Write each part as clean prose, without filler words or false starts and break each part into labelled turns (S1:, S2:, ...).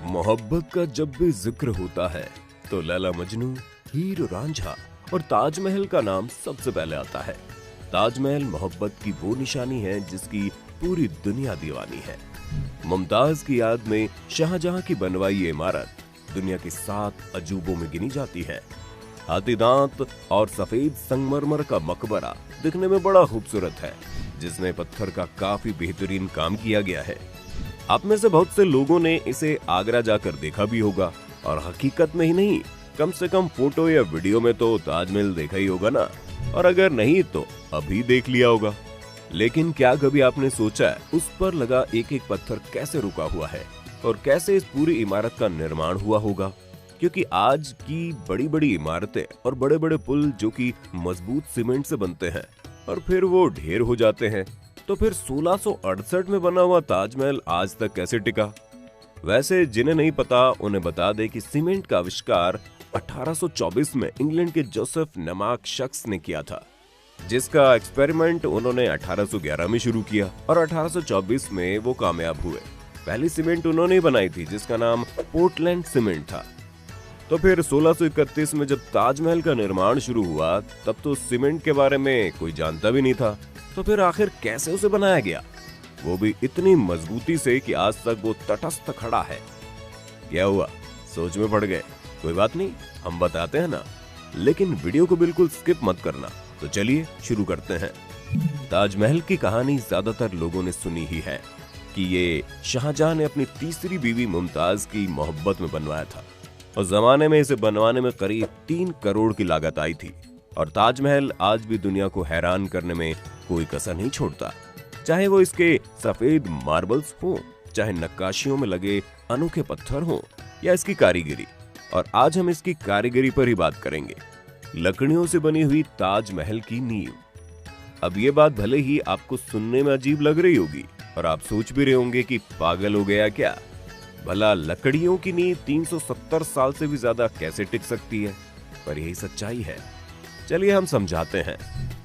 S1: मोहब्बत का जब भी जिक्र होता है तो लैला मजनू, हीर रांझा और ताजमहल का नाम सबसे पहले आता है। ताजमहल मोहब्बत की वो निशानी है जिसकी पूरी दुनिया दीवानी है। मुमताज की याद में शाहजहां की बनवाई ये इमारत दुनिया की 7 अजूबों में गिनी जाती है। हाथी दांत और सफेद संगमरमर का मकबरा दिखने में बड़ा खूबसूरत है, जिसमें पत्थर का काफी बेहतरीन काम किया गया है। आप में से बहुत से लोगों ने इसे आगरा जाकर देखा भी होगा, और हकीकत में ही नहीं, कम से कम फोटो या वीडियो में तो ताजमहल देखा ही होगा ना, और अगर नहीं तो अभी देख लिया होगा। लेकिन क्या कभी आपने सोचा है उस पर लगा एक एक पत्थर कैसे रुका हुआ है और कैसे इस पूरी इमारत का निर्माण हुआ होगा? क्योंककि आज की बड़ी बड़ी इमारतें और बड़े बड़े पुल जो कि मजबूत सीमेंट से बनते हैं और फिर वो ढेर हो जाते हैं, तो फिर 1668 में बना हुआ ताजमहल आज तक कैसे टिका? वैसे जिन्हें नहीं पता उन्हें बता दे कि सीमेंट का आविष्कार 1824 में इंग्लैंड के जोसेफ नामक शख्स ने किया था, जिसका एक्सपेरिमेंट उन्होंने 1811 में शुरू किया और 1824 में वो कामयाब हुए। पहली सीमेंट उन्होंने बनाई थी जिसका नाम पोर्टलैंड सीमेंट था। तो फिर 1631 में जब ताजमहल का निर्माण शुरू हुआ तब तो सीमेंट के बारे में कोई जानता भी नहीं था। तो फिर आखिर कैसे उसे बनाया गया, वो भी इतनी मजबूती से कि आज तक वो तटस्थ खड़ा है? क्या हुआ, सोच में पड़ गए? कोई बात नहीं, हम बताते हैं ना, लेकिन वीडियो को बिल्कुल स्किप मत करना। तो चलिए शुरू करते हैं। ताजमहल की कहानी ज्यादातर लोगों ने सुनी ही है कि ये शाहजहां ने अपनी तीसरी बीवी मुमताज की मोहब्बत में बनवाया था, और जमाने में इसे बनवाने में करीब 3 करोड़ की लागत आई थी। और ताजमहल आज भी दुनिया को हैरान करने में कोई कसर नहीं छोड़ता, चाहे वो इसके सफेद मार्बल्स हो, चाहे नक्काशियों में लगे अनोखे पत्थर हो, या इसकी कारीगरी। और आज हम इसकी कारीगरी पर ही बात करेंगे, लकड़ियों से बनी हुई ताजमहल की नींव। अब ये बात भले ही आपको सुनने में अजीब लग रही होगी और आप सोच भी रहे होंगे कि पागल हो गया क्या, भला लकड़ियों की नींव 370 साल से भी ज्यादा कैसे टिक सकती है? पर यही सच्चाई है। चलिए हम समझाते हैं।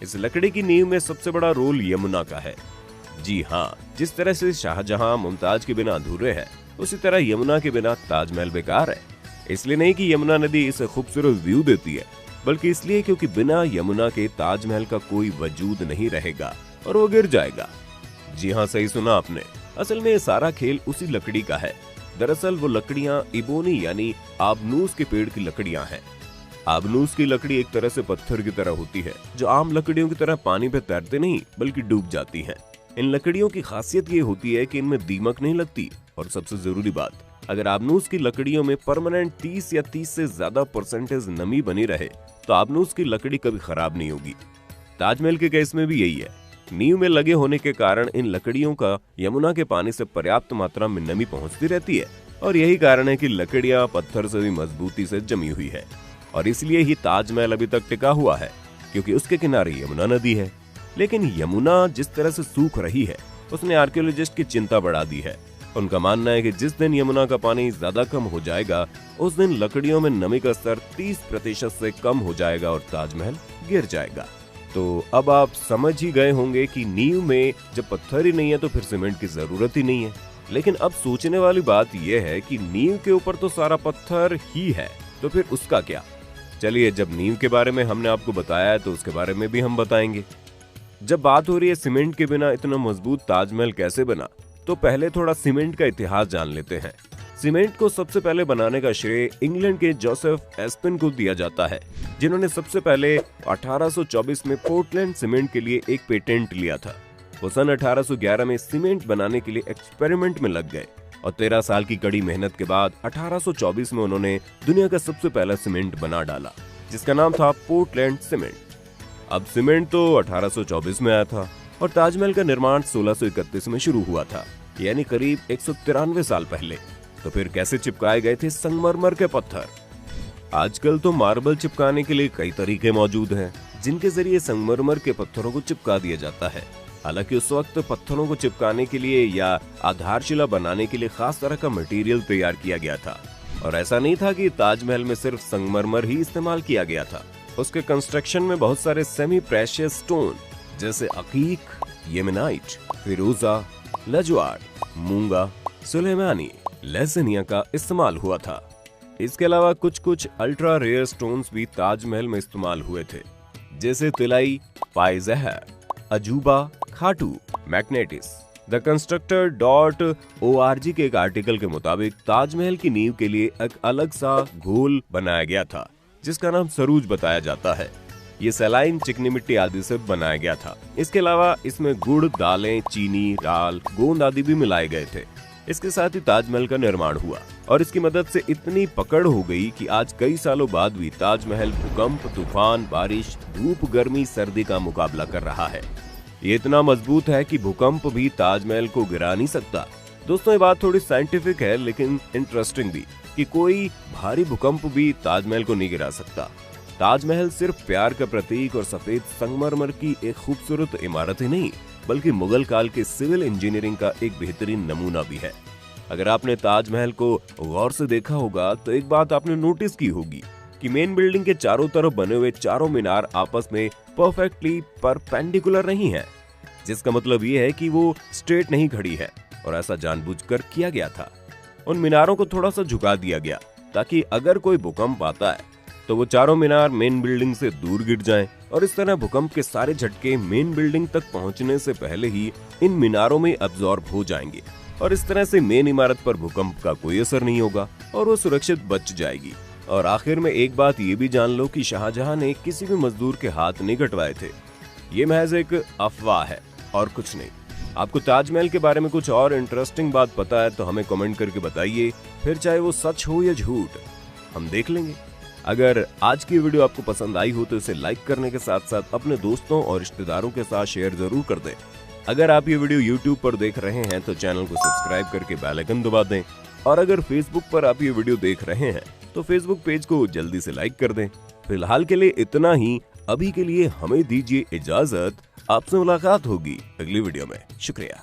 S1: इस लकड़ी की नींव में सबसे बड़ा रोल यमुना का है। जी हाँ, जिस तरह से शाहजहां मुमताज के बिना अधूरे है, उसी तरह यमुना के बिना ताजमहल बेकार है। इसलिए नहीं कि यमुना नदी इसे खूबसूरत व्यू देती है, बल्कि इसलिए क्योंकि बिना यमुना के ताजमहल का कोई वजूद नहीं रहेगा और वो गिर जाएगा। जी हाँ, सही सुना आपने। असल में ये सारा खेल उसी लकड़ी का है। दरअसल वो लकड़ियां इबोनी यानी आबनूस के पेड़ की लकड़ियां हैं। आबनूस की लकड़ी एक तरह से पत्थर की तरह होती है, जो आम लकड़ियों की तरह पानी पे तैरते नहीं बल्कि डूब जाती हैं। इन लकड़ियों की खासियत ये होती है कि इनमें दीमक नहीं लगती, और सबसे जरूरी बात, अगर आबनूस की लकड़ियों में परमानेंट 30 या 30 से ज्यादा % नमी बनी रहे तो आबनूस की लकड़ी कभी खराब नहीं होगी। ताजमहल के केस में भी यही है। नींव में लगे होने के कारण इन लकड़ियों का यमुना के पानी से पर्याप्त मात्रा में नमी पहुंचती रहती है, और यही कारण है कि लकड़ियां पत्थर से भी मजबूती से जमी हुई है। और इसलिए ही ताजमहल अभी तक टिका हुआ है, क्योंकि उसके किनारे यमुना नदी है। लेकिन यमुना जिस तरह से सूख रही है, उसने आर्कियोलॉजिस्ट की चिंता बढ़ा दी है। उनका मानना है कि जिस दिन यमुना का पानी ज्यादा कम हो जाएगा, उस दिन लकड़ियों में नमी का स्तर 30% से कम हो जाएगा और ताजमहल गिर जाएगा। तो अब आप समझ ही गए होंगे कि नींव में जब पत्थर ही नहीं है तो फिर सीमेंट की जरूरत ही नहीं है। लेकिन अब सोचने वाली बात यह है कि नींव के ऊपर तो सारा पत्थर ही है, तो फिर उसका क्या? चलिए, जब नींव के बारे में हमने आपको बताया है तो उसके बारे में भी हम बताएंगे। जब बात हो रही है सीमेंट के बिना इतना मजबूत ताजमहल कैसे बना, तो पहले थोड़ा सीमेंट का इतिहास जान लेते हैं। सीमेंट को सबसे पहले बनाने का श्रेय इंग्लैंड के जोसेफ एस्पिन को दिया जाता है, जिन्होंने सबसे पहले 1824 में पोर्टलैंड सीमेंट के लिए एक पेटेंट लिया था। वो सन 1811 में सीमेंट बनाने के लिए एक्सपेरिमेंट में लग गए, और 13 साल की कड़ी मेहनत के बाद 1824 में उन्होंने दुनिया का सबसे पहला सीमेंट बना डाला, जिसका नाम था पोर्टलैंड सीमेंट। अब सीमेंट तो 1824 में आया था और ताजमहल का निर्माण 1631 में शुरू हुआ था, यानी करीब 193 साल पहले। तो फिर कैसे चिपकाए गए थे संगमरमर के पत्थर? आजकल तो मार्बल चिपकाने के लिए कई तरीके मौजूद हैं, जिनके जरिए संगमरमर के पत्थरों को चिपका दिया जाता है। हालांकि उस वक्त पत्थरों को चिपकाने के लिए या आधारशिला बनाने के लिए खास तरह का मटेरियल तैयार किया गया था, और ऐसा नहीं था कि ताजमहल में सिर्फ संगमरमर ही इस्तेमाल किया गया था। उसके कंस्ट्रक्शन में बहुत सारे सेमी प्रेशियस स्टोन जैसे अकीक, येमेनाइट, फिरोजा, लजवाड़, मूंगा, सुलेमानी, लहसनिया का इस्तेमाल हुआ था। इसके अलावा कुछ कुछ अल्ट्रा रेयर स्टोन्स भी ताजमहल में इस्तेमाल हुए थे, जैसे तिलाई, पाइजहर, अजूबा, खाटू, मैग्नेटिस। द Constructor.org के एक आर्टिकल के मुताबिक ताजमहल की नींव के लिए एक अलग सा घोल बनाया गया था, जिसका नाम सरूज बताया जाता है। ये सलाइन, चिकनी मिट्टी आदि से बनाया गया था। इसके अलावा इसमें गुड़, दालें, चीनी, राल, गोंद आदि भी मिलाए गए थे। इसके साथ ही ताजमहल का निर्माण हुआ और इसकी मदद से इतनी पकड़ हो गई कि आज कई सालों बाद भी ताजमहल भूकंप, तूफान, बारिश, धूप, गर्मी, सर्दी का मुकाबला कर रहा है। ये इतना मजबूत है कि भूकंप भी ताजमहल को गिरा नहीं सकता। दोस्तों, ये बात थोड़ी साइंटिफिक है लेकिन इंटरेस्टिंग भी, कि कोई भारी भूकंप भी ताजमहल को नहीं गिरा सकता। ताजमहल सिर्फ प्यार का प्रतीक और सफेद संगमरमर की एक खूबसूरत इमारत ही नहीं, बल्कि मुगल काल के सिविल इंजीनियरिंग का एक बेहतरीन नमूना भी है। अगर आपने ताजमहल को गौर से देखा होगा तो एक बात आपने नोटिस की होगी कि मेन बिल्डिंग के चारों तरफ बने हुए चारों मीनार आपस में परफेक्टली परपेंडिकुलर नहीं है, जिसका मतलब ये है कि वो स्ट्रेट नहीं खड़ी है, और ऐसा जानबूझकर किया गया था। उन मीनारों को थोड़ा सा झुका दिया गया ताकि अगर कोई भूकंप आता है तो वो चारों मीनार मेन बिल्डिंग से दूर गिर जाएं, और इस तरह भूकंप के सारे झटके मेन बिल्डिंग तक पहुंचने से पहले ही इन मीनारों में अब्सॉर्ब हो जाएंगे, और इस तरह से मेन इमारत पर भूकंप का कोई असर नहीं होगा और वो सुरक्षित बच जाएगी। और आखिर में एक बात ये भी जान लो कि शाहजहां ने किसी भी मजदूर के हाथ नहीं कटवाए थे। ये महज एक अफवाह है और कुछ नहीं। आपको ताजमहल के बारे में कुछ और इंटरेस्टिंग बात पता है तो हमें कमेंट करके बताइए, फिर चाहे वो सच हो या झूठ, हम देख लेंगे। अगर आज की वीडियो आपको पसंद आई हो तो इसे लाइक करने के साथ साथ अपने दोस्तों और रिश्तेदारों के साथ शेयर जरूर कर दें। अगर आप ये वीडियो YouTube पर देख रहे हैं तो चैनल को सब्सक्राइब करके बेल आइकन दबा दें, और अगर Facebook पर आप ये वीडियो देख रहे हैं तो Facebook पेज को जल्दी से लाइक कर दें। फिलहाल के लिए इतना ही। अभी के लिए हमें दीजिए इजाजत। आपसे मुलाकात होगी अगली वीडियो में। शुक्रिया।